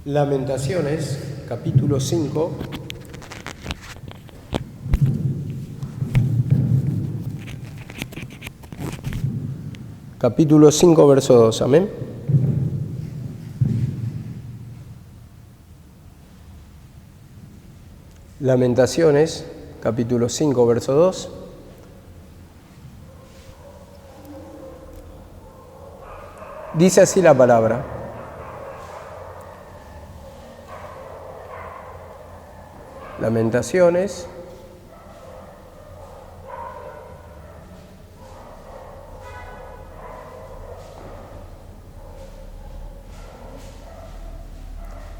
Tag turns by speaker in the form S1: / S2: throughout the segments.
S1: Lamentaciones, capítulo 5. Capítulo 5, verso 2. Amén. Lamentaciones, capítulo 5, verso 2. Dice así la palabra. Lamentaciones,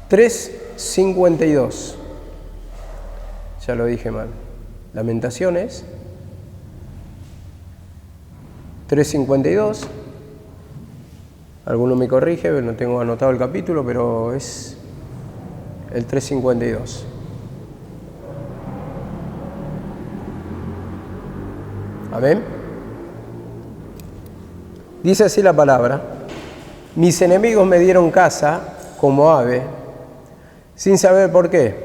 S1: (3:52). Ya lo dije mal. Lamentaciones 3:52. Alguno me corrige, no tengo anotado el capítulo, pero es el 3:52. Amén. Dice así la palabra: mis enemigos me dieron caza como ave, sin saber por qué.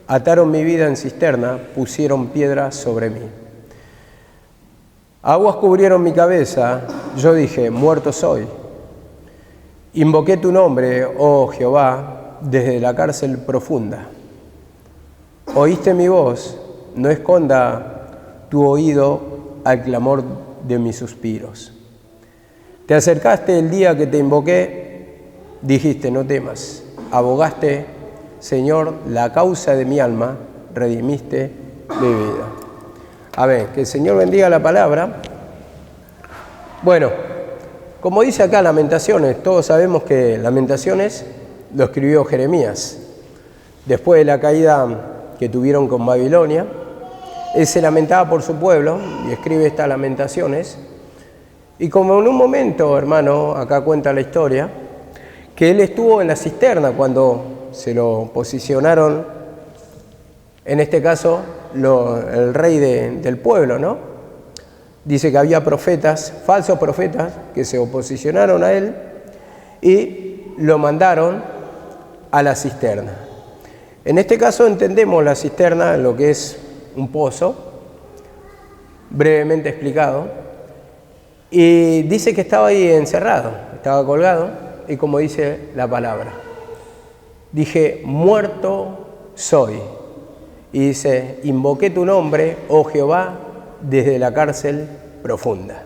S1: Ataron mi vida en cisterna, pusieron piedra sobre mí. Aguas cubrieron mi cabeza, yo dije, muerto soy. Invoqué tu nombre, oh Jehová, desde la cárcel profunda. Oíste mi voz, no esconda tu oído al clamor de mis suspiros. Te acercaste el día que te invoqué, dijiste, no temas. Abogaste, Señor, la causa de mi alma, redimiste mi vida. Amén. Que el Señor bendiga la palabra. Bueno, como dice acá Lamentaciones, todos sabemos que Lamentaciones lo escribió Jeremías. Después de la caída que tuvieron con Babilonia, él se lamentaba por su pueblo y escribe estas Lamentaciones. Y como en un momento, hermano, acá cuenta la historia, que él estuvo en la cisterna cuando se lo posicionaron, en este caso, el rey del pueblo, ¿no? Dice que había profetas, falsos profetas, que se oposicionaron a él y lo mandaron a la cisterna. En este caso entendemos la cisterna, lo que es un pozo, brevemente explicado, y dice que estaba ahí encerrado, estaba colgado, y como dice la palabra, dije, muerto soy. Y dice, invoqué tu nombre, oh Jehová, desde la cárcel profunda.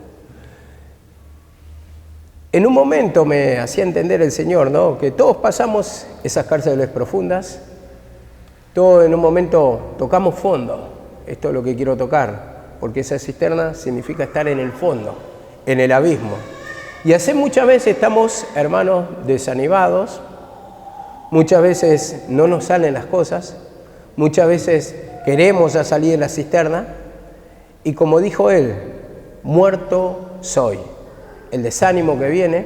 S1: En un momento me hacía entender el Señor, ¿no?, que todos pasamos esas cárceles profundas, todos en un momento tocamos fondo. Esto es lo que quiero tocar, porque esa cisterna significa estar en el fondo, en el abismo. Y así muchas veces estamos, hermanos, desanimados, muchas veces no nos salen las cosas, muchas veces queremos ya salir de la cisterna, y como dijo él, muerto soy. El desánimo que viene,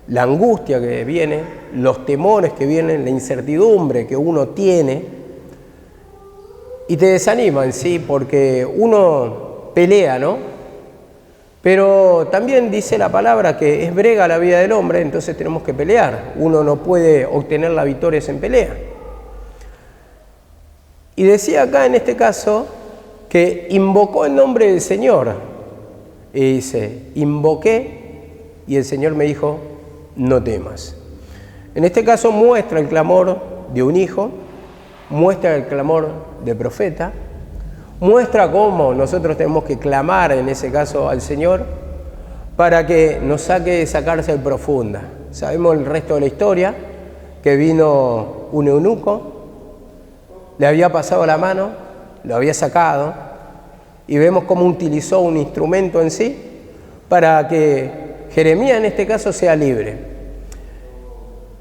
S1: la angustia que viene, los temores que vienen, la incertidumbre que uno tiene, y te desaniman, sí, porque uno pelea, ¿no? Pero también dice la palabra que es brega la vida del hombre, entonces tenemos que pelear. Uno no puede obtener la victoria en pelea. Y decía acá en este caso que invocó el nombre del Señor. Y dice, invoqué y el Señor me dijo, no temas. En este caso muestra el clamor de un hijo, muestra el clamor de profeta, muestra cómo nosotros tenemos que clamar en ese caso al Señor para que nos saque de esa cárcel profunda. Sabemos el resto de la historia, que vino un eunuco, le había pasado la mano, lo había sacado, y vemos cómo utilizó un instrumento en sí para que Jeremías en este caso sea libre.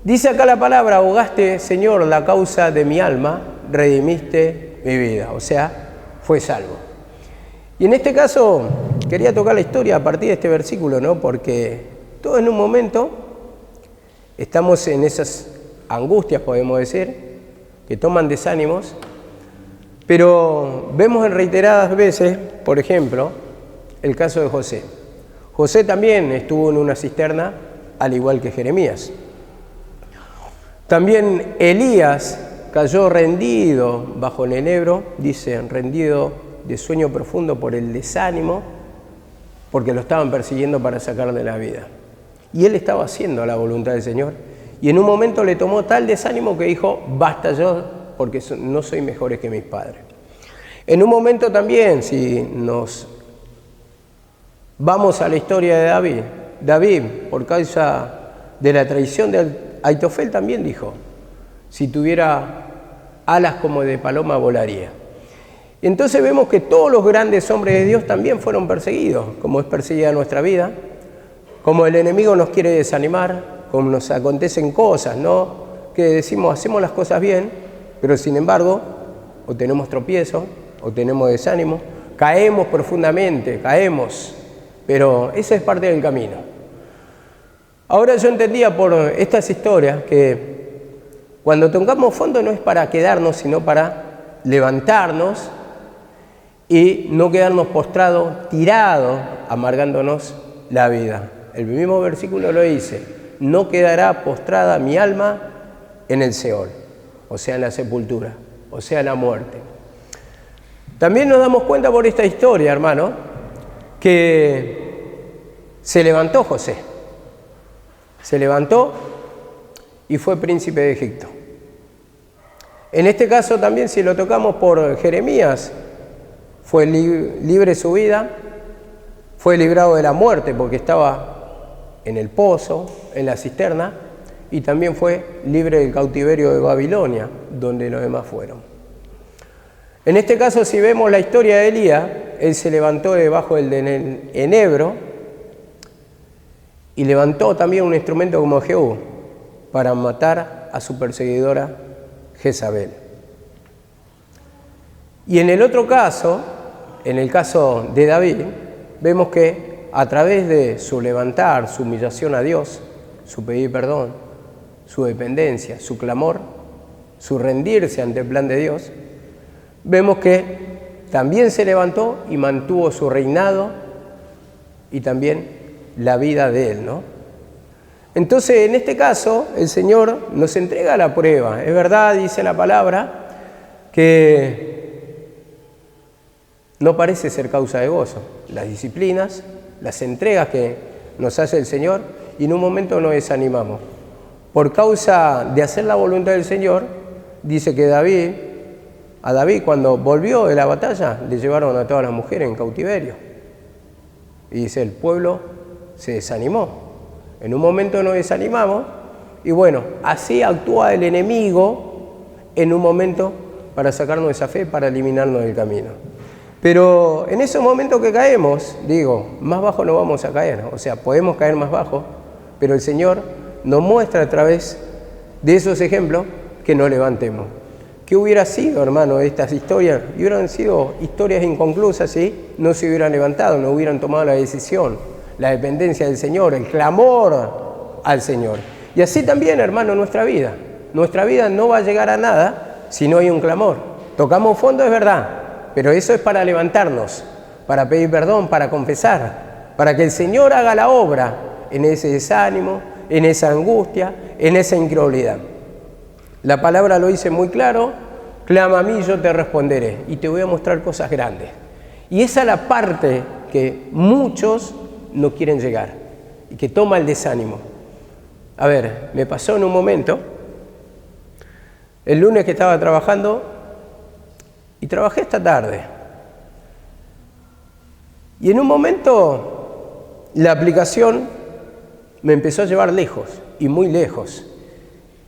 S1: Dice acá la palabra, abogaste, Señor, la causa de mi alma, redimiste mi vida, o sea, fue salvo. Y en este caso quería tocar la historia a partir de este versículo, ¿no? Porque todos en un momento estamos en esas angustias, podemos decir, que toman desánimos, pero vemos en reiteradas veces, por ejemplo, el caso de José. José también estuvo en una cisterna, al igual que Jeremías. También Elías cayó rendido bajo el enebro, dice, rendido de sueño profundo por el desánimo, porque lo estaban persiguiendo para sacarle la vida. Y él estaba haciendo la voluntad del Señor. Y en un momento le tomó tal desánimo que dijo, basta yo, porque no soy mejor que mis padres. En un momento también, si nos vamos a la historia de David, por causa de la traición de Aitofel, también dijo, si tuviera alas como de paloma volaría. Entonces vemos que todos los grandes hombres de Dios también fueron perseguidos, como es perseguida nuestra vida, como el enemigo nos quiere desanimar, como nos acontecen cosas, ¿no? Que decimos, hacemos las cosas bien, pero sin embargo, o tenemos tropiezo, o tenemos desánimo, caemos profundamente, pero esa es parte del camino. Ahora yo entendía por estas historias que cuando tocamos fondo no es para quedarnos, sino para levantarnos y no quedarnos postrados, tirados, amargándonos la vida. El mismo versículo lo dice, no quedará postrada mi alma en el Seol, o sea, en la sepultura, o sea, en la muerte. También nos damos cuenta por esta historia, hermano, que se levantó José. Se levantó y fue príncipe de Egipto. En este caso también, si lo tocamos por Jeremías, fue libre su vida, fue librado de la muerte porque estaba en el pozo, en la cisterna, y también fue libre del cautiverio de Babilonia, donde los demás fueron. En este caso, si vemos la historia de Elías, él se levantó debajo del enebro y levantó también un instrumento como Jehú para matar a su perseguidora Jezabel. Y en el otro caso, en el caso de David, vemos que a través de su levantar, su humillación a Dios, su pedir perdón, su dependencia, su clamor, su rendirse ante el plan de Dios, vemos que también se levantó y mantuvo su reinado y también la vida de él, ¿no? Entonces, en este caso, el Señor nos entrega la prueba. Es verdad, dice la palabra, que no parece ser causa de gozo. Las disciplinas, las entregas que nos hace el Señor, y en un momento nos desanimamos. Por causa de hacer la voluntad del Señor, dice que a David cuando volvió de la batalla, le llevaron a todas las mujeres en cautiverio. Y dice, el pueblo se desanimó. En un momento nos desanimamos y bueno, así actúa el enemigo en un momento para sacarnos de esa fe, para eliminarnos del camino. Pero en esos momentos que caemos, más bajo no vamos a caer. O sea, podemos caer más bajo, pero el Señor nos muestra a través de esos ejemplos que nos levantemos. ¿Qué hubiera sido, hermano, estas historias? Y hubieran sido historias inconclusas, ¿sí? No se hubieran levantado, no hubieran tomado la decisión, la dependencia del Señor, el clamor al Señor. Y así también, hermano, nuestra vida. Nuestra vida no va a llegar a nada si no hay un clamor. Tocamos fondo, es verdad, pero eso es para levantarnos, para pedir perdón, para confesar, para que el Señor haga la obra en ese desánimo, en esa angustia, en esa incredulidad. La palabra lo dice muy claro, clama a mí, yo te responderé y te voy a mostrar cosas grandes. Y esa es la parte que muchos no quieren llegar y que toma el desánimo. A ver, me pasó en un momento, el lunes que estaba trabajando, y trabajé esta tarde. Y en un momento la aplicación me empezó a llevar lejos, y muy lejos.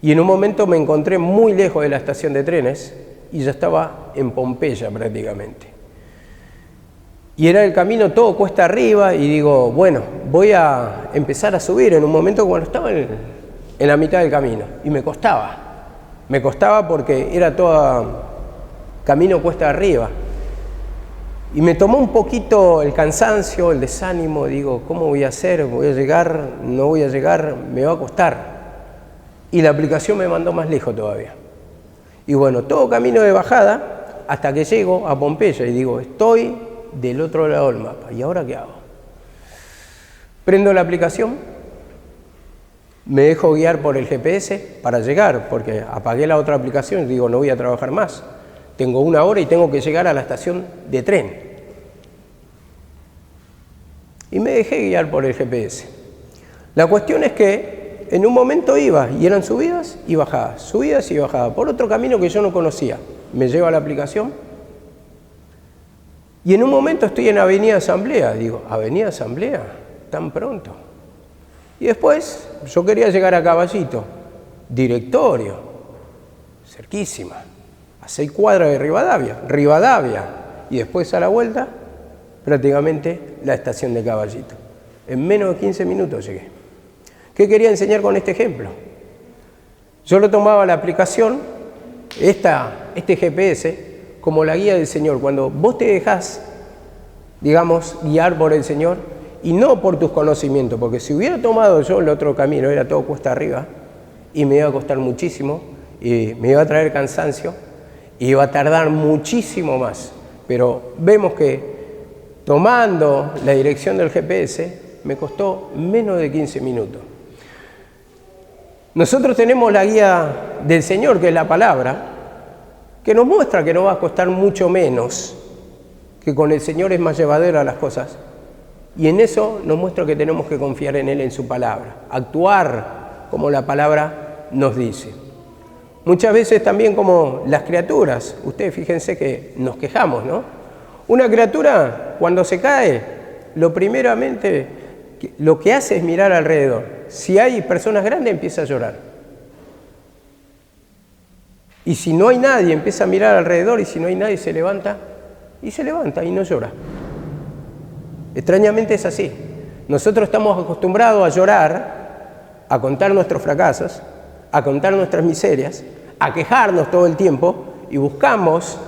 S1: Y en un momento me encontré muy lejos de la estación de trenes y ya estaba en Pompeya prácticamente. Y era el camino todo cuesta arriba y digo, bueno, voy a empezar a subir en un momento cuando estaba en la mitad del camino. Y me costaba porque era todo camino cuesta arriba. Y me tomó un poquito el cansancio, el desánimo, digo, ¿cómo voy a hacer? ¿Voy a llegar? ¿No voy a llegar? Me va a costar. Y la aplicación me mandó más lejos todavía. Y bueno, todo camino de bajada hasta que llego a Pompeya y digo, estoy del otro lado del mapa. ¿Y ahora qué hago? Prendo la aplicación me dejo guiar por el GPS para llegar, porque apagué la otra aplicación y digo, no voy a trabajar más. Tengo 1 hora y tengo que llegar a la estación de tren. Y me dejé guiar por el GPS. La cuestión es que en un momento iba, y eran subidas y bajadas, por otro camino que yo no conocía. Me lleva a la aplicación, y en un momento estoy en Avenida Asamblea. Digo, ¿Avenida Asamblea? ¿Tan pronto? Y después, yo quería llegar a Caballito, Directorio, cerquísima, a 6 cuadras de Rivadavia, y después a la vuelta, prácticamente la estación de Caballito. En menos de 15 minutos llegué. ¿Qué quería enseñar con este ejemplo? Yo lo tomaba la aplicación, este GPS, como la guía del Señor. Cuando vos te dejás, digamos, guiar por el Señor, y no por tus conocimientos, porque si hubiera tomado yo el otro camino, era todo cuesta arriba, y me iba a costar muchísimo, y me iba a traer cansancio, y iba a tardar muchísimo más. Pero vemos que tomando la dirección del GPS, me costó menos de 15 minutos. Nosotros tenemos la guía del Señor, que es la palabra, que nos muestra que nos va a costar mucho menos, que con el Señor es más llevadera las cosas. Y en eso nos muestra que tenemos que confiar en Él, en su palabra, actuar como la palabra nos dice. Muchas veces también como las criaturas, ustedes fíjense que nos quejamos, ¿no? Una criatura cuando se cae, lo que hace es mirar alrededor. Si hay personas grandes, empieza a llorar. Y si no hay nadie, empieza a mirar alrededor, y si no hay nadie, se levanta y no llora. Extrañamente es así. Nosotros estamos acostumbrados a llorar, a contar nuestros fracasos, a contar nuestras miserias, a quejarnos todo el tiempo, y buscamos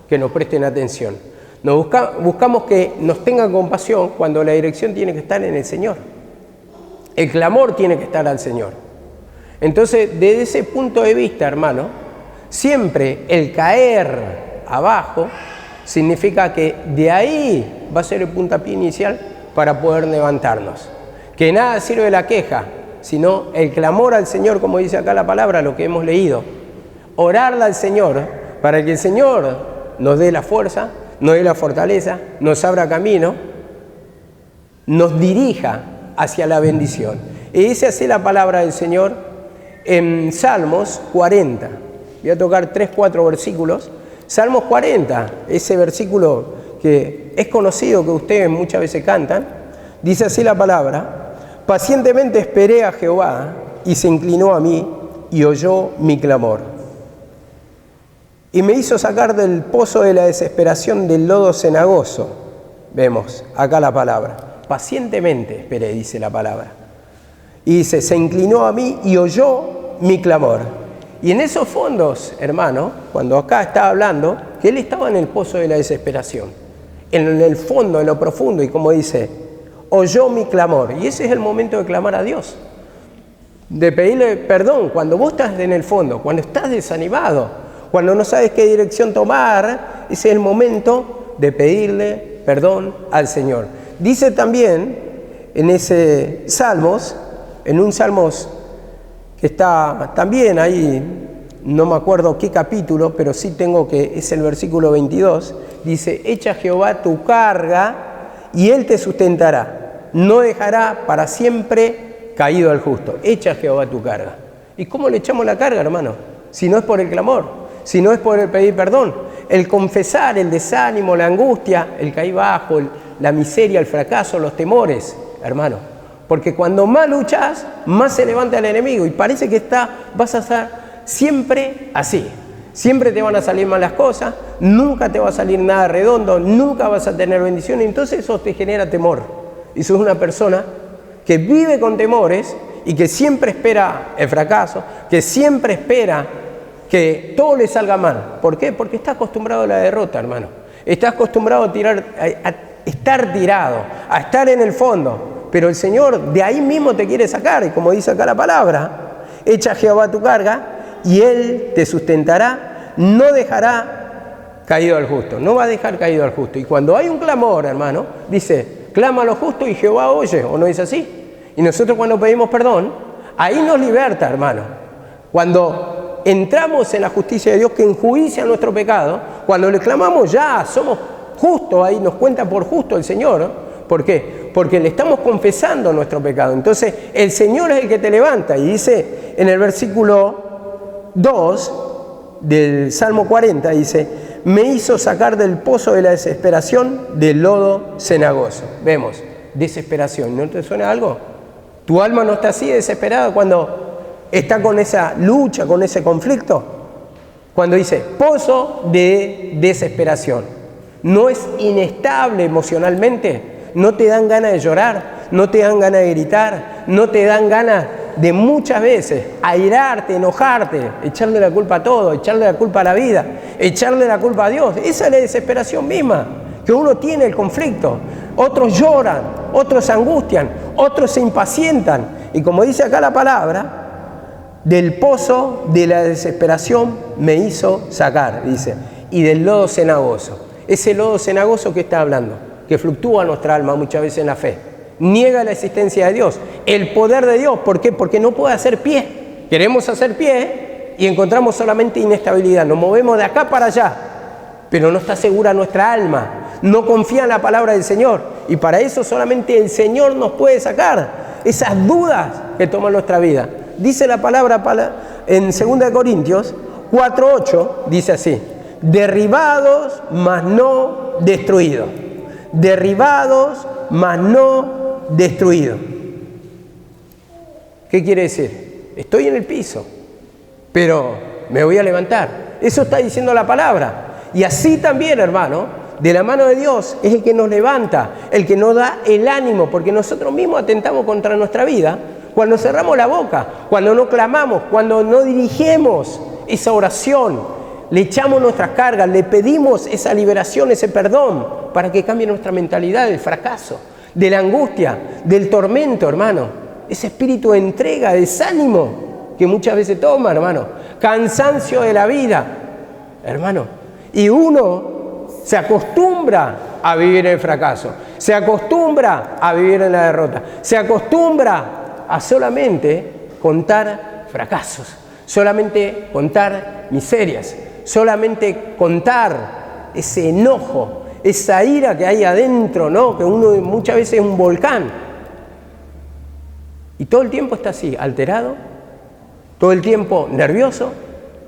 S1: que nos presten atención. Buscamos que nos tengan compasión cuando la dirección tiene que estar en el Señor. El clamor tiene que estar al Señor. Entonces, desde ese punto de vista, hermano, siempre el caer abajo significa que de ahí va a ser el puntapié inicial para poder levantarnos. Que nada sirve la queja, sino el clamor al Señor, como dice acá la palabra, lo que hemos leído. Orarle al Señor para que el Señor nos dé la fuerza, nos dé la fortaleza, nos abra camino, nos dirija hacia la bendición. Y dice así la palabra del Señor en Salmos 40. Voy a tocar 3-4 versículos. Salmos 40, ese versículo que es conocido, que ustedes muchas veces cantan, dice así la palabra: pacientemente esperé a Jehová, y se inclinó a mí, y oyó mi clamor. Y me hizo sacar del pozo de la desesperación, del lodo cenagoso. Vemos acá la palabra. Pacientemente esperé, dice la palabra. Y dice, se inclinó a mí y oyó mi clamor. Y en esos fondos, hermano, cuando acá estaba hablando, que él estaba en el pozo de la desesperación, en el fondo, en lo profundo, y como dice, oyó mi clamor. Y ese es el momento de clamar a Dios, de pedirle perdón. Cuando vos estás en el fondo, cuando estás desanimado, cuando no sabes qué dirección tomar, ese es el momento de pedirle perdón al Señor. Dice también en ese Salmos, en un Salmos que está también ahí, no me acuerdo qué capítulo, pero sí tengo que, es el versículo 22, dice, echa a Jehová tu carga y Él te sustentará, no dejará para siempre caído al justo. Echa a Jehová tu carga. ¿Y cómo le echamos la carga, hermano? Si no es por el clamor, si no es por el pedir perdón, el confesar el desánimo, la angustia, el caer bajo, la miseria, el fracaso, los temores, hermano. Porque cuando más luchas, más se levanta el enemigo, y parece que vas a estar siempre así. Siempre te van a salir malas cosas, nunca te va a salir nada redondo, nunca vas a tener bendición, y entonces eso te genera temor. Y sos una persona que vive con temores y que siempre espera el fracaso, que siempre espera que todo le salga mal. ¿Por qué? Porque está acostumbrado a la derrota, hermano. Está acostumbrado a estar tirado, a estar en el fondo. Pero el Señor de ahí mismo te quiere sacar. Y como dice acá la palabra, echa a Jehová tu carga y Él te sustentará, no dejará caído al justo. No va a dejar caído al justo. Y cuando hay un clamor, hermano, dice, clama a lo justo y Jehová oye. ¿O no es así? Y nosotros cuando pedimos perdón, Ahí nos liberta, hermano. Cuando entramos en la justicia de Dios que enjuicia nuestro pecado, cuando le clamamos ya, somos justos, ahí nos cuenta por justo el Señor, ¿no? ¿Por qué? Porque le estamos confesando nuestro pecado. Entonces, el Señor es el que te levanta. Y dice en el versículo 2 del Salmo 40, dice, me hizo sacar del pozo de la desesperación, del lodo cenagoso. Vemos, desesperación. ¿No te suena algo? ¿Tu alma no está así desesperada cuando está con esa lucha, con ese conflicto? Cuando dice pozo de desesperación. ¿No es inestable emocionalmente? ¿No te dan ganas de llorar? ¿No te dan ganas de gritar? ¿No te dan ganas de muchas veces airarte, enojarte, echarle la culpa a todo, echarle la culpa a la vida, echarle la culpa a Dios? Esa es la desesperación misma, que uno tiene el conflicto. Otros lloran, otros se angustian, otros se impacientan. Y como dice acá la palabra, del pozo de la desesperación me hizo sacar, dice, y del lodo cenagoso. Ese lodo cenagoso que está hablando, que fluctúa nuestra alma muchas veces en la fe, niega la existencia de Dios, el poder de Dios. ¿Por qué? Porque no puede hacer pie. Queremos hacer pie y encontramos solamente inestabilidad. Nos movemos de acá para allá, pero no está segura nuestra alma, no confía en la palabra del Señor. Y para eso solamente el Señor nos puede sacar esas dudas que toman nuestra vida. Dice la palabra en 2 Corintios 4:8, dice así, derribados, mas no destruidos. Derribados, mas no destruidos. ¿Qué quiere decir? Estoy en el piso, pero me voy a levantar. Eso está diciendo la palabra. Y así también, hermano, de la mano de Dios es el que nos levanta, el que nos da el ánimo, porque nosotros mismos atentamos contra nuestra vida cuando cerramos la boca, cuando no clamamos, cuando no dirigimos esa oración, le echamos nuestras cargas, le pedimos esa liberación, ese perdón, para que cambie nuestra mentalidad del fracaso, de la angustia, del tormento, hermano. Ese espíritu de entrega, de desánimo que muchas veces toma, hermano. Cansancio de la vida, hermano. Y uno se acostumbra a vivir en el fracaso, se acostumbra a vivir en la derrota, se acostumbra a solamente contar fracasos, solamente contar miserias, solamente contar ese enojo, esa ira que hay adentro, ¿no? Que uno muchas veces es un volcán. Y todo el tiempo está así, alterado, todo el tiempo nervioso,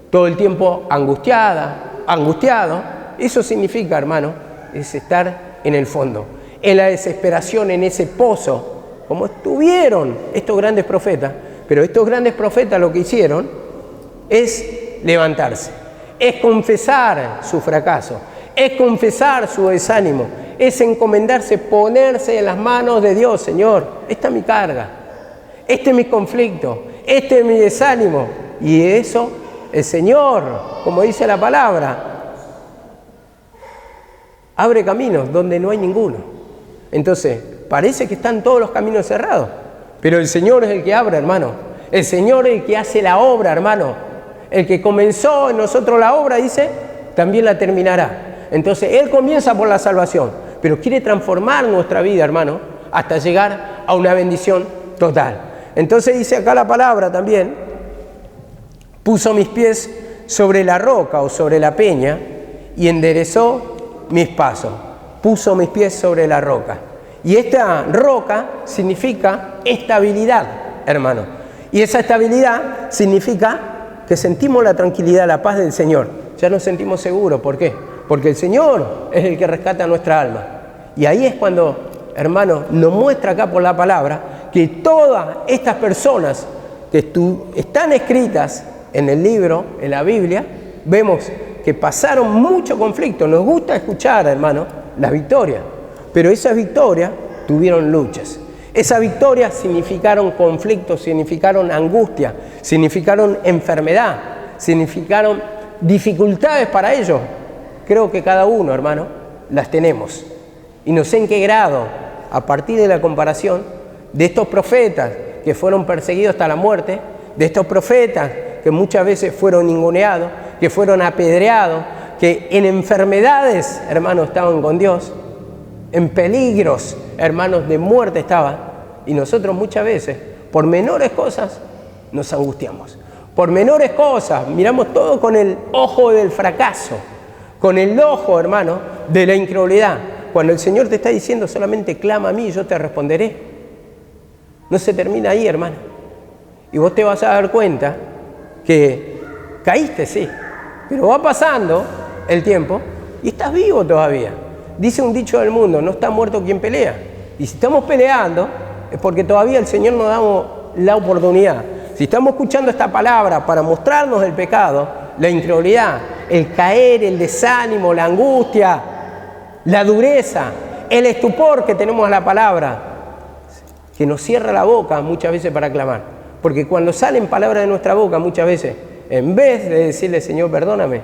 S1: todo el tiempo angustiado. Eso significa, hermano, es estar en el fondo, en la desesperación, en ese pozo, como estuvieron estos grandes profetas. Pero estos grandes profetas lo que hicieron es levantarse, es confesar su fracaso, es confesar su desánimo, es encomendarse, ponerse en las manos de Dios. Señor, esta es mi carga, este es mi conflicto, este es mi desánimo. Y eso el Señor, como dice la palabra, abre caminos donde no hay ninguno. Entonces, parece que están todos los caminos cerrados, pero el Señor es el que abre, hermano. El Señor es el que hace la obra, hermano. El que comenzó en nosotros la obra, dice, también la terminará. Entonces, Él comienza por la salvación, pero quiere transformar nuestra vida, hermano, hasta llegar a una bendición total. Entonces dice acá la palabra también, puso mis pies sobre la roca o sobre la peña y enderezó mis pasos. Puso mis pies sobre la roca. Y esta roca significa estabilidad, hermano. Y esa estabilidad significa que sentimos la tranquilidad, la paz del Señor. Ya nos sentimos seguros. ¿Por qué? Porque el Señor es el que rescata nuestra alma. Y ahí es cuando, hermano, nos muestra acá por la palabra que todas estas personas que están escritas en el libro, en la Biblia, vemos que pasaron mucho conflicto. Nos gusta escuchar, hermano, las victorias, pero esas victorias tuvieron luchas. Esas victorias significaron conflictos, significaron angustia, significaron enfermedad, significaron dificultades para ellos. Creo que cada uno, hermano, las tenemos. Y no sé en qué grado, a partir de la comparación de estos profetas que fueron perseguidos hasta la muerte, de estos profetas que muchas veces fueron ninguneados, que fueron apedreados, que en enfermedades, hermanos, estaban con Dios, en peligros, hermanos, de muerte estaban. Y nosotros muchas veces, por menores cosas, nos angustiamos. Por menores cosas, miramos todo con el ojo del fracaso, con el ojo, hermano, de la incredulidad. Cuando el Señor te está diciendo solamente clama a mí y yo te responderé. No se termina ahí, hermano. Y vos te vas a dar cuenta que caíste, sí, pero va pasando el tiempo y estás vivo todavía. Dice un dicho del mundo, no está muerto quien pelea. Y si estamos peleando es porque todavía el Señor nos da la oportunidad. Si estamos escuchando esta palabra para mostrarnos el pecado, la incredulidad, el caer, el desánimo, la angustia, la dureza, el estupor que tenemos a la palabra, que nos cierra la boca muchas veces para clamar. Porque cuando salen palabras de nuestra boca muchas veces, en vez de decirle Señor perdóname,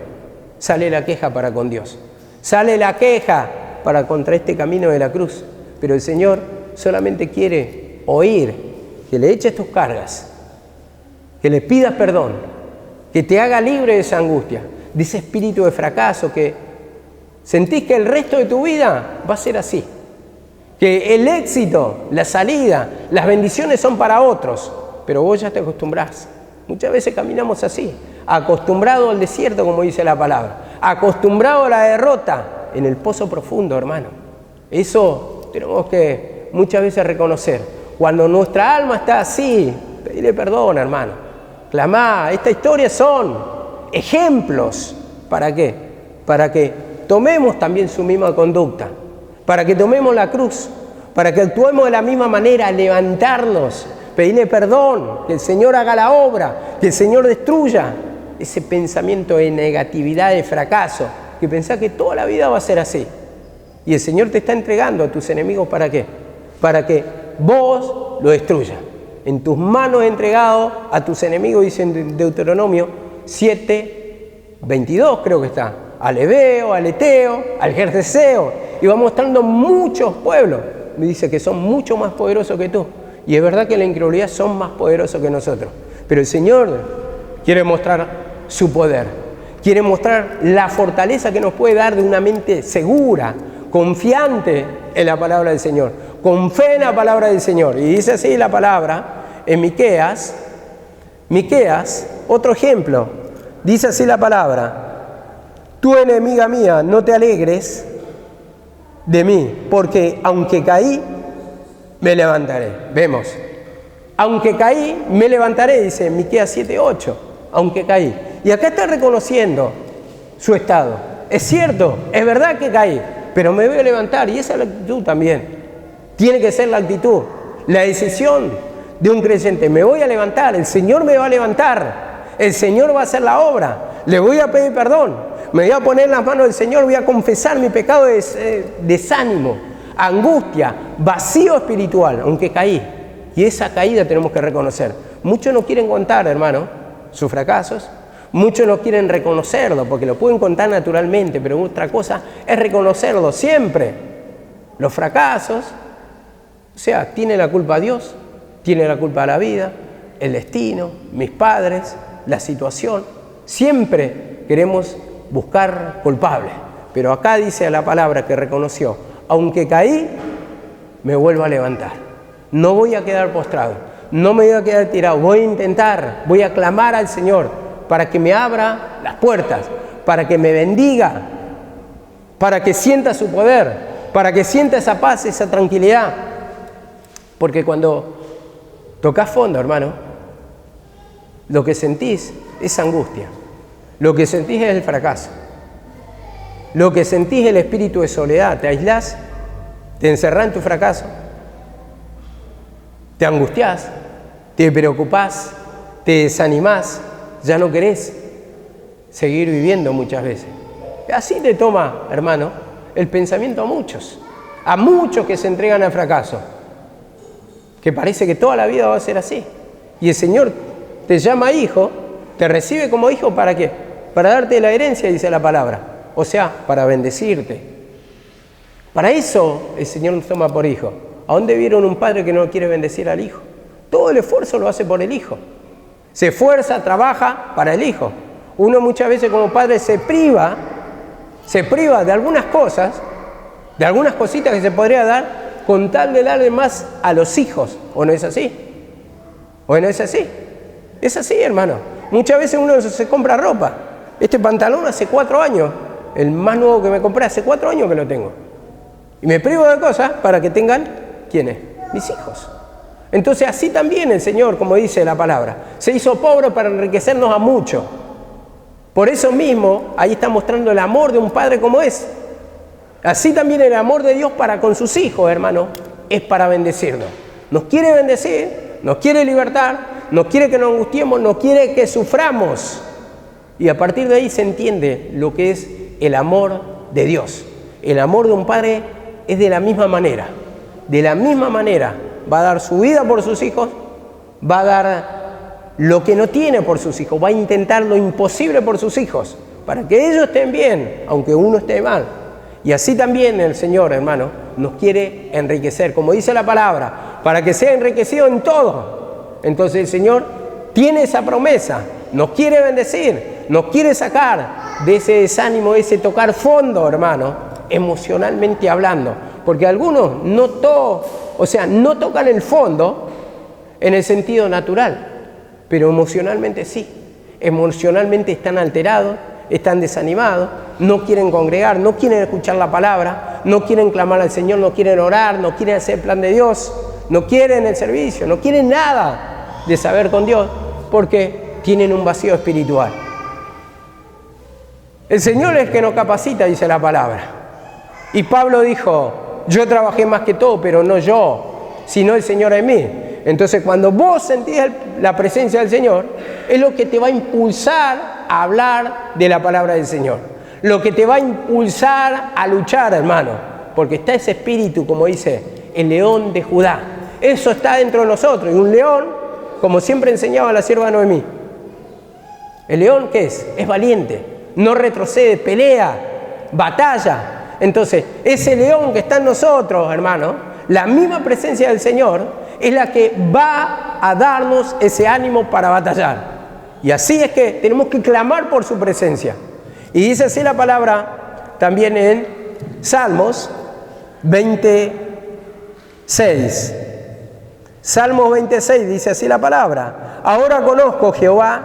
S1: sale la queja para con Dios. Sale la queja para contra este camino de la cruz. Pero el Señor solamente quiere oír que le eches tus cargas, que le pidas perdón, que te haga libre de esa angustia, de ese espíritu de fracaso que sentís que el resto de tu vida va a ser así. Que el éxito, la salida, las bendiciones son para otros, pero vos ya te acostumbrás. Muchas veces caminamos así, acostumbrado al desierto, como dice la palabra, acostumbrado a la derrota en el pozo profundo, hermano. Eso tenemos que muchas veces reconocer. Cuando nuestra alma está así, pedirle perdón, hermano. Clamá. Esta historia son ejemplos. ¿Para qué? Para que tomemos también su misma conducta, para que tomemos la cruz, para que actuemos de la misma manera, levantarnos, pedirle perdón, que el Señor haga la obra, que el Señor destruya ese pensamiento de negatividad, de fracaso, que pensás que toda la vida va a ser así. Y el Señor te está entregando a tus enemigos, ¿para qué? Para que vos lo destruyas. En tus manos he entregado a tus enemigos, dice en Deuteronomio 7, 22 creo que está, al Ebeo, al Eteo, al Gergeseo, y va mostrando muchos pueblos. Me dice que son mucho más poderosos que tú. Y es verdad que la incredulidad son más poderosos que nosotros. Pero el Señor quiere mostrar su poder. Quiere mostrar la fortaleza que nos puede dar de una mente segura, confiante en la palabra del Señor, con fe en la palabra del Señor. Y dice así la palabra en Miqueas, otro ejemplo, dice así la palabra: tú, enemiga mía, no te alegres de mí, porque aunque caí, me levantaré. Vemos, aunque caí, me levantaré, dice Miqueas 7:8, aunque caí. Y acá está reconociendo su estado. Es cierto, es verdad que caí, pero me voy a levantar. Y esa es la actitud también. Tiene que ser la actitud, la decisión de un creyente. Me voy a levantar, el Señor me va a levantar, el Señor va a hacer la obra, le voy a pedir perdón, me voy a poner en las manos del Señor, voy a confesar mi pecado de desánimo, angustia, vacío espiritual, aunque caí. Y esa caída tenemos que reconocer. Muchos no quieren contar, hermano, sus fracasos. Muchos no quieren reconocerlo porque lo pueden contar naturalmente, pero otra cosa es reconocerlo siempre. Los fracasos, o sea, ¿tiene la culpa Dios? ¿Tiene la culpa la vida? ¿El destino? ¿Mis padres? ¿La situación? Siempre queremos buscar culpables. Pero acá dice la palabra que reconoció: aunque caí, me vuelvo a levantar. No voy a quedar postrado, no me voy a quedar tirado, voy a intentar, voy a clamar al Señor para que me abra las puertas, para que me bendiga, para que sienta su poder, para que sienta esa paz, esa tranquilidad. Porque cuando tocas fondo, hermano, lo que sentís es angustia, lo que sentís es el fracaso, lo que sentís es el espíritu de soledad. Te aislás, te encerrás en tu fracaso, te angustiás, te preocupás, te desanimás, ya no querés seguir viviendo muchas veces. Así te toma, hermano, el pensamiento a muchos que se entregan al fracaso, que parece que toda la vida va a ser así. Y el Señor te llama hijo, te recibe como hijo, ¿para qué? Para darte la herencia, dice la palabra, o sea, para bendecirte. Para eso el Señor nos toma por hijo. ¿A dónde vieron un padre que no quiere bendecir al hijo? Todo el esfuerzo lo hace por el hijo. Se esfuerza, trabaja para el hijo. Uno muchas veces como padre se priva de algunas cosas, de algunas cositas que se podría dar con tal de darle más a los hijos. ¿O no es así? ¿O no es así? Es así, hermano. Muchas veces uno se compra ropa. Este pantalón hace 4 años, el más nuevo que me compré, hace 4 años que lo tengo. Y me privo de cosas para que tengan, ¿quiénes? Mis hijos. Entonces así también el Señor, como dice la palabra, se hizo pobre para enriquecernos a mucho. Por eso mismo, ahí está mostrando el amor de un padre como es. Así también el amor de Dios para con sus hijos, hermano, es para bendecirnos. Nos quiere bendecir, nos quiere libertar, nos quiere que nos angustiemos, nos quiere que suframos. Y a partir de ahí se entiende lo que es el amor de Dios. El amor de un padre es de la misma manera. De la misma manera va a dar su vida por sus hijos, va a dar lo que no tiene por sus hijos, va a intentar lo imposible por sus hijos, para que ellos estén bien, aunque uno esté mal. Y así también el Señor, hermano, nos quiere enriquecer, como dice la palabra, para que sea enriquecido en todo. Entonces el Señor tiene esa promesa, nos quiere bendecir, nos quiere sacar de ese desánimo, de ese tocar fondo, hermano, emocionalmente hablando. Porque algunos no tocan el fondo en el sentido natural, pero emocionalmente sí. Emocionalmente están alterados, están desanimados, no quieren congregar, no quieren escuchar la palabra, no quieren clamar al Señor, no quieren orar, no quieren hacer el plan de Dios, no quieren el servicio, no quieren nada de saber con Dios, porque tienen un vacío espiritual. El Señor es el que nos capacita, dice la palabra. Y Pablo dijo, yo trabajé más que todo, pero no yo, sino el Señor en mí. Entonces, cuando vos sentís la presencia del Señor, es lo que te va a impulsar a hablar de la palabra del Señor. Lo que te va a impulsar a luchar, hermano. Porque está ese espíritu, como dice, el león de Judá. Eso está dentro de nosotros. Y un león, como siempre enseñaba la sierva Noemí. ¿El león qué es? Es valiente. No retrocede, pelea, batalla. Entonces, ese león que está en nosotros, hermano, la misma presencia del Señor es la que va a darnos ese ánimo para batallar. Y así es que tenemos que clamar por su presencia. Y dice así la palabra también en Salmos 26. Salmos 26 dice así la palabra. Ahora conozco, Jehová,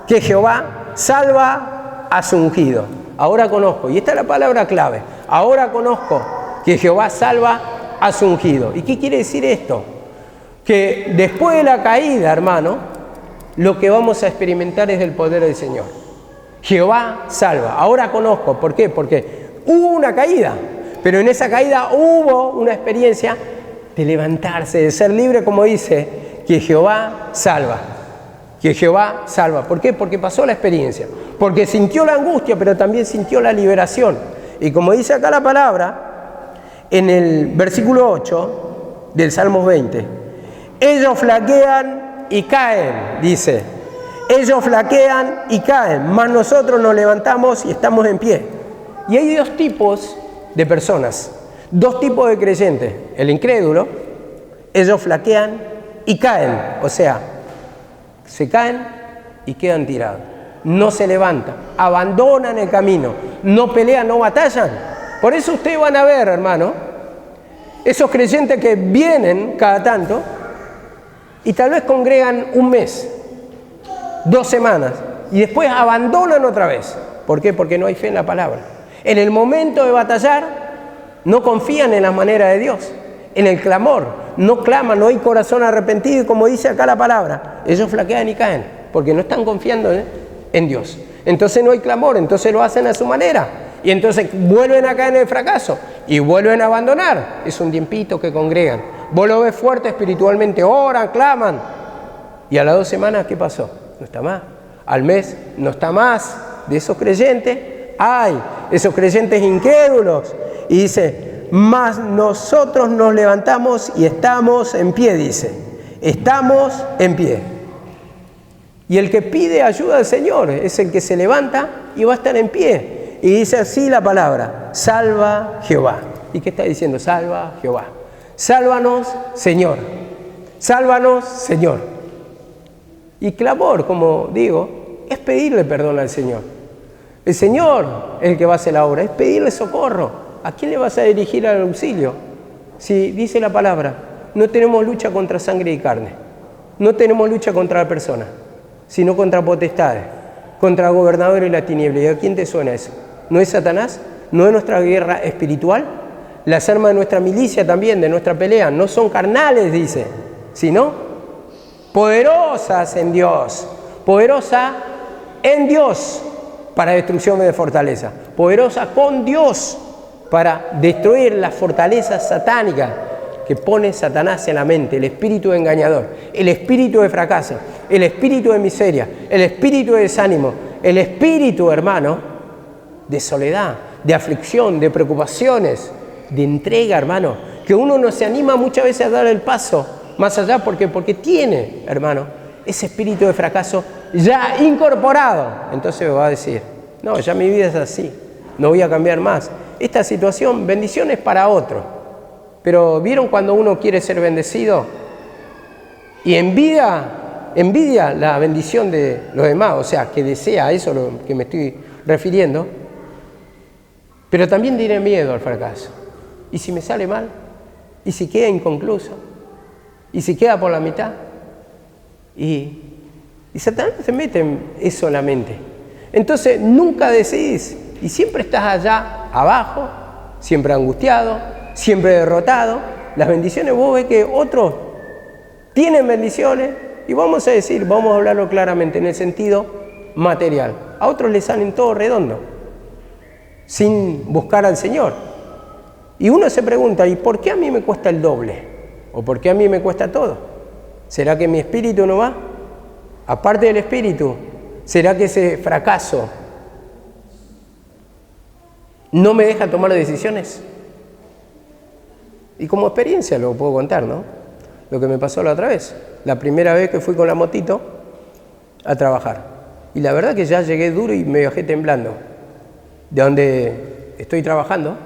S1: que Jehová salva a su ungido. Ahora conozco, y esta es la palabra clave. Ahora conozco que Jehová salva a su ungido. ¿Y qué quiere decir esto? Que después de la caída, hermano, lo que vamos a experimentar es el poder del Señor. Jehová salva. Ahora conozco. ¿Por qué? Porque hubo una caída, pero en esa caída hubo una experiencia de levantarse, de ser libre, como dice, que Jehová salva. Que Jehová salva. ¿Por qué? Porque pasó la experiencia. Porque sintió la angustia, pero también sintió la liberación. Y como dice acá la palabra, en el versículo 8 del Salmos 20, ellos flaquean y caen, dice. Ellos flaquean y caen, mas nosotros nos levantamos y estamos en pie. Y hay dos tipos de personas, dos tipos de creyentes. El incrédulo, ellos flaquean y caen, o sea, se caen y quedan tirados. No se levantan, abandonan el camino, no pelean, no batallan. Por eso ustedes van a ver, hermano, esos creyentes que vienen cada tanto y tal vez congregan un mes, 2 semanas, y después abandonan otra vez. ¿Por qué? Porque no hay fe en la palabra. En el momento de batallar, no confían en la manera de Dios, en el clamor. No claman, no hay corazón arrepentido, y como dice acá la palabra, ellos flaquean y caen, porque no están confiando en Dios. Entonces no hay clamor, entonces lo hacen a su manera. Y entonces vuelven a caer en el fracaso y vuelven a abandonar. Es un tiempito que congregan. Vos lo ves fuerte espiritualmente, oran, claman. Y a las 2 semanas, ¿qué pasó? No está más. Al mes, no está más. De esos creyentes, hay esos creyentes incrédulos. Y dice, mas nosotros nos levantamos y estamos en pie, dice. Estamos en pie. Y el que pide ayuda al Señor es el que se levanta y va a estar en pie. Y dice así la palabra, salva Jehová. ¿Y qué está diciendo? Salva Jehová. Sálvanos, Señor. Sálvanos, Señor. Y clamor, como digo, es pedirle perdón al Señor. El Señor es el que va a hacer la obra, es pedirle socorro. ¿A quién le vas a dirigir al auxilio? Si dice la palabra, no tenemos lucha contra sangre y carne. No tenemos lucha contra la persona. sino contra potestades, contra gobernadores de la tiniebla. ¿Y a quién te suena eso? ¿No es Satanás? ¿No es nuestra guerra espiritual? Las armas de nuestra milicia también, de nuestra pelea, no son carnales, dice, sino poderosas en Dios. Poderosa en Dios para destrucción de fortaleza. Poderosa con Dios para destruir las fortalezas satánicas que pone Satanás en la mente, el espíritu engañador, el espíritu de fracaso, el espíritu de miseria, el espíritu de desánimo, el espíritu, hermano, de soledad, de aflicción, de preocupaciones, de entrega, hermano, que uno no se anima muchas veces a dar el paso más allá porque tiene, hermano, ese espíritu de fracaso ya incorporado. Entonces va a decir, no, ya mi vida es así, no voy a cambiar más. Esta situación, bendiciones para otro. Pero ¿vieron cuando uno quiere ser bendecido y envidia la bendición de los demás? O sea, que desea eso a lo que me estoy refiriendo, pero también tiene miedo al fracaso. ¿Y si me sale mal? ¿Y si queda inconcluso? ¿Y si queda por la mitad? Y Satanás se mete en eso en la mente. Entonces nunca decidís y siempre estás allá abajo, siempre angustiado, siempre derrotado. Las bendiciones, vos ves que otros tienen bendiciones y vamos a hablarlo claramente en el sentido material. A otros les salen todo redondo, sin buscar al Señor. Y uno se pregunta, ¿y por qué a mí me cuesta el doble? ¿O por qué a mí me cuesta todo? ¿Será que mi espíritu no va? Aparte del espíritu, ¿será que ese fracaso no me deja tomar decisiones? Y como experiencia lo puedo contar, ¿no? Lo que me pasó la otra vez. La primera vez que fui con la motito a trabajar. Y la verdad que ya llegué duro y me bajé temblando. De donde estoy trabajando.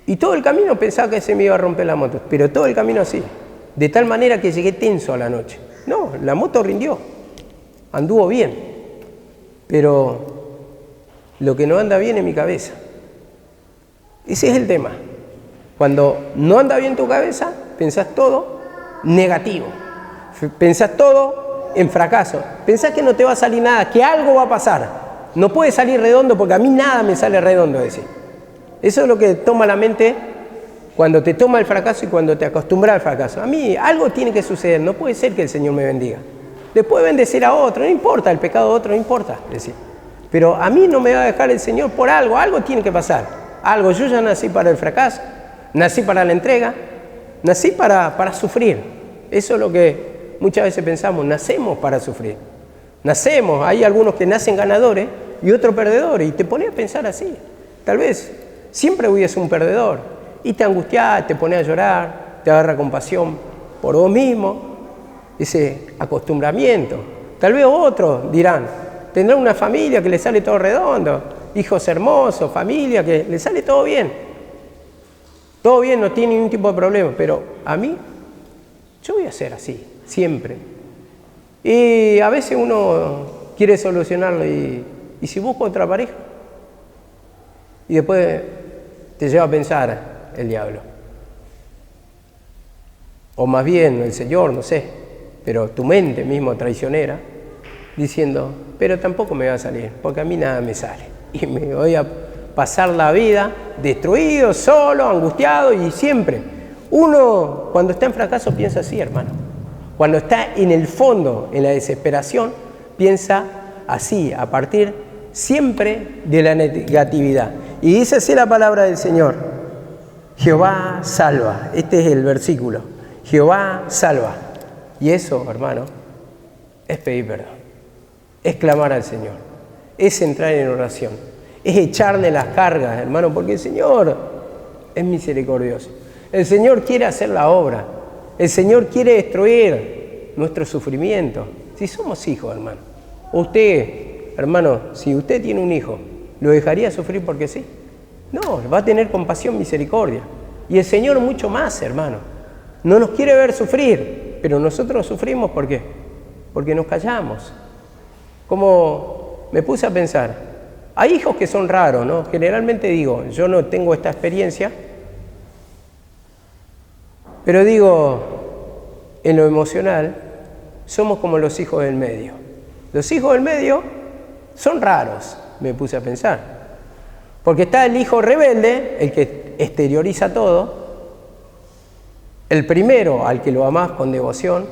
S1: Y todo el camino pensaba que se me iba a romper la moto. Pero todo el camino así. De tal manera que llegué tenso a la noche. No, la moto rindió. Anduvo bien. Pero lo que no anda bien es mi cabeza. Ese es el tema. Cuando no anda bien tu cabeza, pensás todo negativo. Pensás todo en fracaso. Pensás que no te va a salir nada, que algo va a pasar. No puede salir redondo porque a mí nada me sale redondo, decir. Eso es lo que toma la mente cuando te toma el fracaso y cuando te acostumbras al fracaso. A mí algo tiene que suceder, no puede ser que el Señor me bendiga. Después bendecir a otro, no importa, el pecado de otro no importa, decir. Pero a mí no me va a dejar el Señor por algo, algo tiene que pasar. Algo, yo ya nací para el fracaso, nací para la entrega, nací para sufrir. Eso es lo que muchas veces pensamos, nacemos para sufrir. Nacemos, hay algunos que nacen ganadores y otros perdedores, y te pones a pensar así. Tal vez siempre voy a ser un perdedor, y te angustiás, te pones a llorar, te agarra compasión por vos mismo, ese acostumbramiento. Tal vez otros dirán, tendrán una familia que le sale todo redondo, hijos hermosos, familia, que le sale todo bien. Todo bien, no tiene ningún tipo de problema, pero a mí, yo voy a ser así, siempre. Y a veces uno quiere solucionarlo y si busco otra pareja, y después te lleva a pensar el diablo. O más bien el Señor, no sé, pero tu mente mismo traicionera, diciendo, pero tampoco me va a salir, porque a mí nada me sale. Y me voy a pasar la vida destruido, solo, angustiado y siempre. Uno cuando está en fracaso piensa así, hermano. Cuando está en el fondo, en la desesperación, piensa así, a partir siempre de la negatividad. Y dice así la palabra del Señor. Jehová salva. Este es el versículo. Jehová salva. Y eso, hermano, es pedir perdón. Es clamar al Señor. Es entrar en oración, es echarle las cargas, hermano, porque el Señor es misericordioso. El Señor quiere hacer la obra, el Señor quiere destruir nuestro sufrimiento. Si somos hijos, hermano, usted, hermano, si usted tiene un hijo, ¿lo dejaría sufrir porque sí? No, va a tener compasión, misericordia. Y el Señor mucho más, hermano. No nos quiere ver sufrir, pero nosotros sufrimos, ¿por qué? Porque nos callamos. Como me puse a pensar, hay hijos que son raros, ¿no? Generalmente digo, yo no tengo esta experiencia, pero digo, en lo emocional, somos como los hijos del medio. Los hijos del medio son raros, me puse a pensar. Porque está el hijo rebelde, el que exterioriza todo, el primero al que lo amás con devoción,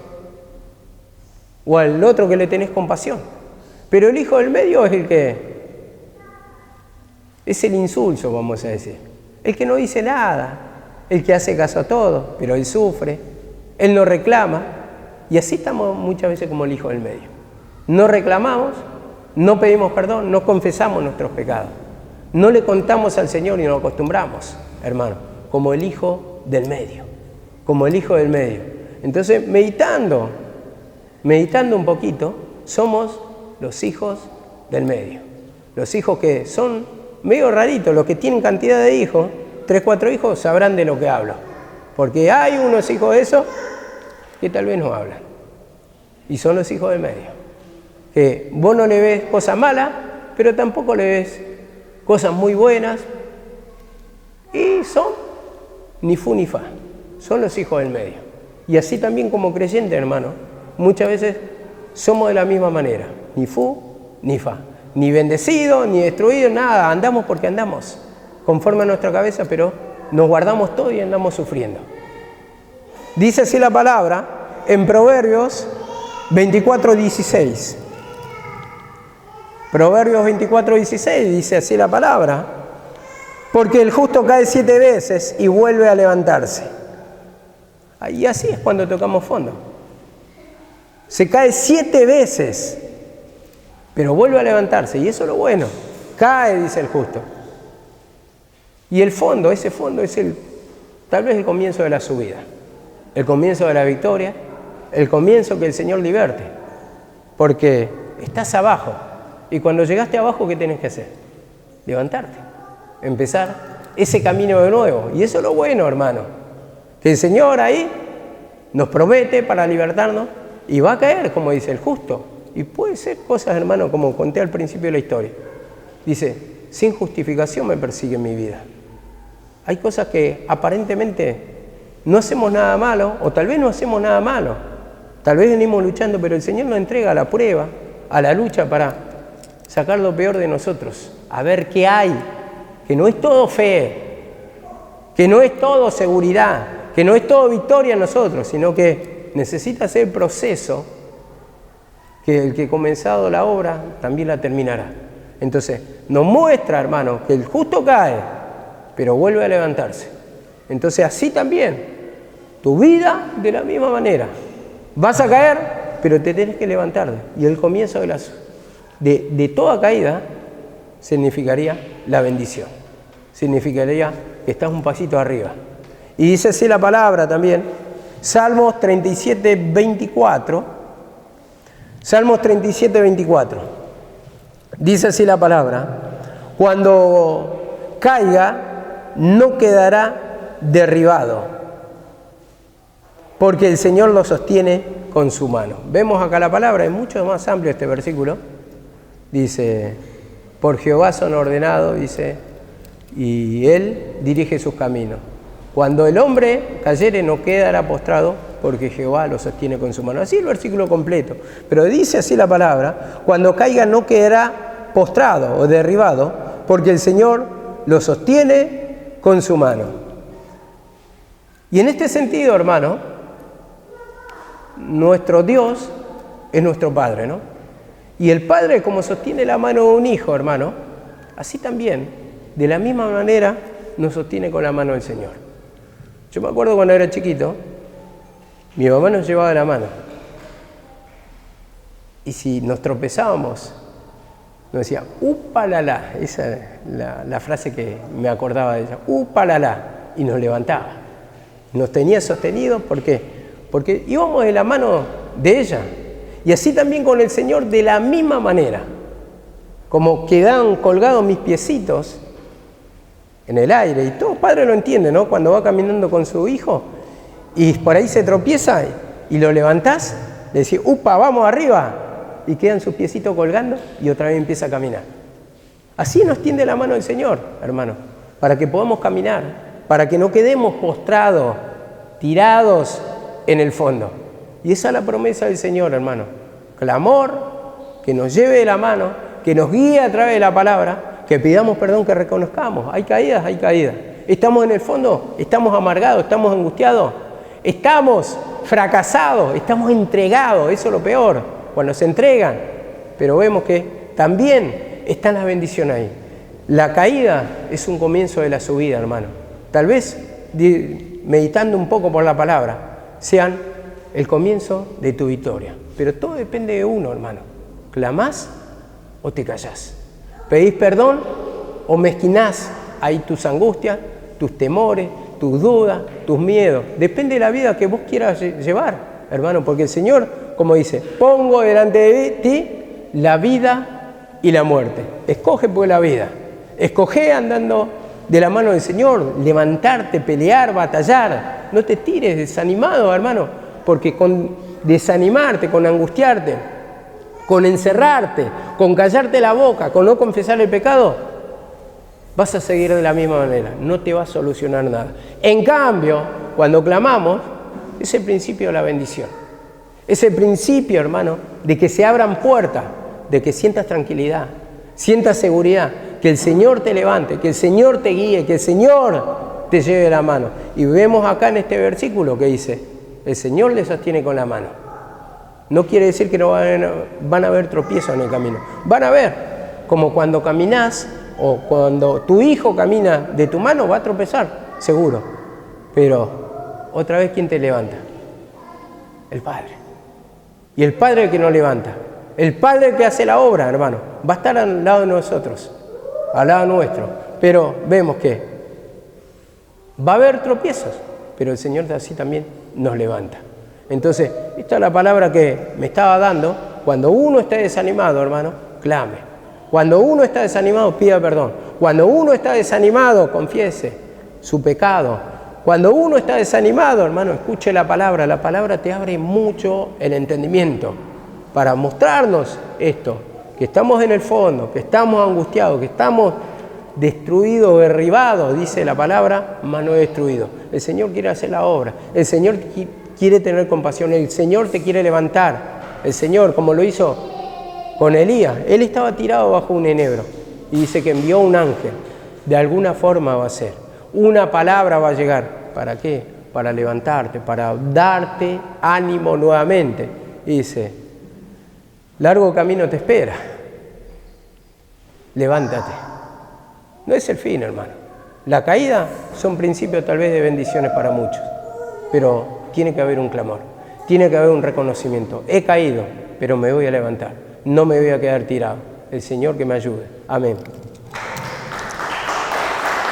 S1: o al otro que le tenés compasión. Pero el hijo del medio es el que es el insulso, vamos a decir. El que no dice nada, el que hace caso a todo, pero él sufre, él no reclama. Y así estamos muchas veces como el hijo del medio. No reclamamos, no pedimos perdón, no confesamos nuestros pecados. No le contamos al Señor y nos acostumbramos, hermano, como el hijo del medio. Como el hijo del medio. Entonces, meditando un poquito, somos los hijos del medio. Los hijos que son medio raritos, los que tienen cantidad de hijos, 3, 4 hijos, sabrán de lo que hablo. Porque hay unos hijos de esos que tal vez no hablan. Y son los hijos del medio. Que vos no le ves cosas malas, pero tampoco le ves cosas muy buenas. Y son ni fu ni fa. Son los hijos del medio. Y así también como creyente, hermano, muchas veces somos de la misma manera. Ni fu ni fa. Ni bendecido, ni destruido, nada. Andamos porque andamos. Conforme a nuestra cabeza, pero nos guardamos todo y andamos sufriendo. Dice así la palabra en Proverbios 24:16. Proverbios 24:16 dice así la palabra. Porque el justo cae 7 veces y vuelve a levantarse. Y así es cuando tocamos fondo. Se cae 7 veces, pero vuelve a levantarse. Y eso es lo bueno. Cae, dice el justo. Y el fondo, ese fondo es tal vez el comienzo de la subida. El comienzo de la victoria. El comienzo que el Señor liberte. Porque estás abajo. Y cuando llegaste abajo, ¿qué tenés que hacer? Levantarte. Empezar ese camino de nuevo. Y eso es lo bueno, hermano. Que el Señor ahí nos promete para libertarnos y va a caer, como dice el justo. Y puede ser cosas, hermano, como conté al principio de la historia. Dice, sin justificación me persigue mi vida. Hay cosas que aparentemente no hacemos nada malo, o tal vez no hacemos nada malo. Tal vez venimos luchando, pero el Señor nos entrega a la prueba, a la lucha para sacar lo peor de nosotros. A ver qué hay. Que no es todo fe, que no es todo seguridad, que no es todo victoria en nosotros, sino que necesita ser el proceso que el que ha comenzado la obra también la terminará. Entonces, nos muestra, hermano, que el justo cae, pero vuelve a levantarse. Entonces, así también, tu vida de la misma manera. Vas a caer, pero te tenés que levantar. Y el comienzo de toda caída significaría la bendición. Significaría que estás un pasito arriba. Y dice así la palabra también, Salmos 37:24. Salmos 37:24. Dice así la palabra, cuando caiga no quedará derribado, porque el Señor lo sostiene con su mano. Vemos acá la palabra, es mucho más amplio este versículo. Dice, por Jehová son ordenados, dice, y Él dirige sus caminos. Cuando el hombre cayere no quedará postrado, porque Jehová lo sostiene con su mano. Así el versículo completo. Pero dice así la palabra, cuando caiga no quedará postrado o derribado, porque el Señor lo sostiene con su mano. Y en este sentido, hermano, nuestro Dios es nuestro Padre, ¿no? Y el Padre, como sostiene la mano de un hijo, hermano, así también, de la misma manera, nos sostiene con la mano del Señor. Yo me acuerdo cuando era chiquito, mi mamá nos llevaba de la mano. Y si nos tropezábamos, nos decía, ¡upalala! Esa es la frase que me acordaba de ella, ¡upalala! Y nos levantaba. Nos tenía sostenidos, ¿por qué? Porque íbamos de la mano de ella. Y así también con el Señor de la misma manera. Como quedan colgados mis piecitos en el aire. Y todo padre lo entiende, ¿no? Cuando va caminando con su hijo y por ahí se tropieza y lo levantás, le decís, ¡upa, vamos arriba! Y quedan sus piecitos colgando y otra vez empieza a caminar. Así nos tiende la mano el Señor, hermano, para que podamos caminar, para que no quedemos postrados, tirados en el fondo, Y esa es la promesa del Señor, hermano. Clamor, que nos lleve de la mano, que nos guíe a través de la palabra, que pidamos perdón, que reconozcamos. Hay caídas, hay caídas. Estamos en el fondo, estamos amargados, estamos angustiados, estamos fracasados, estamos entregados. Eso es lo peor, cuando se entregan. Pero vemos que también están las bendiciones ahí. La caída es un comienzo de la subida, hermano. Tal vez, meditando un poco por la palabra, sean el comienzo de tu victoria. Pero todo depende de uno, hermano. ¿Clamás o te callás? ¿Pedís perdón o mezquinás ahí tus angustias, tus temores, tus dudas, tus miedos? Depende de la vida que vos quieras llevar, hermano, porque el Señor, como dice, pongo delante de ti la vida y la muerte. Escoge pues la vida. Escoge andando de la mano del Señor, levantarte, pelear, batallar. No te tires desanimado, hermano, porque con desanimarte, con angustiarte, con encerrarte, con callarte la boca, con no confesar el pecado, vas a seguir de la misma manera, no te va a solucionar nada. En cambio, cuando clamamos, es el principio de la bendición. Es el principio, hermano, de que se abran puertas, de que sientas tranquilidad, sientas seguridad, que el Señor te levante, que el Señor te guíe, que el Señor te lleve de la mano. Y vemos acá en este versículo que dice, el Señor le sostiene con la mano. No quiere decir que no van a haber tropiezos en el camino. Van a haber, como cuando caminás o cuando tu hijo camina de tu mano, va a tropezar, seguro. Pero, otra vez, ¿quién te levanta? El Padre. Y el Padre que nos levanta. El Padre que hace la obra, hermano, va a estar al lado de nosotros, al lado nuestro. Pero vemos que va a haber tropiezos, pero el Señor así también nos levanta. Entonces, esta es la palabra que me estaba dando. Cuando uno esté desanimado, hermano, clame. Cuando uno está desanimado, pida perdón. Cuando uno está desanimado, confiese su pecado. Cuando uno está desanimado, hermano, escuche la palabra. La palabra te abre mucho el entendimiento para mostrarnos esto, que estamos en el fondo, que estamos angustiados, que estamos destruidos, derribados, dice la palabra, mas no destruidos. El Señor quiere hacer la obra. El Señor quiere tener compasión. El Señor te quiere levantar. El Señor, como lo hizo con Elías, él estaba tirado bajo un enebro y dice que envió un ángel. De alguna forma va a ser. Una palabra va a llegar. ¿Para qué? Para levantarte, para darte ánimo nuevamente. Y dice, largo camino te espera. Levántate. No es el fin, hermano. La caída son principios tal vez de bendiciones para muchos. Pero tiene que haber un clamor. Tiene que haber un reconocimiento. He caído, pero me voy a levantar. No me voy a quedar tirado. El Señor que me ayude. Amén.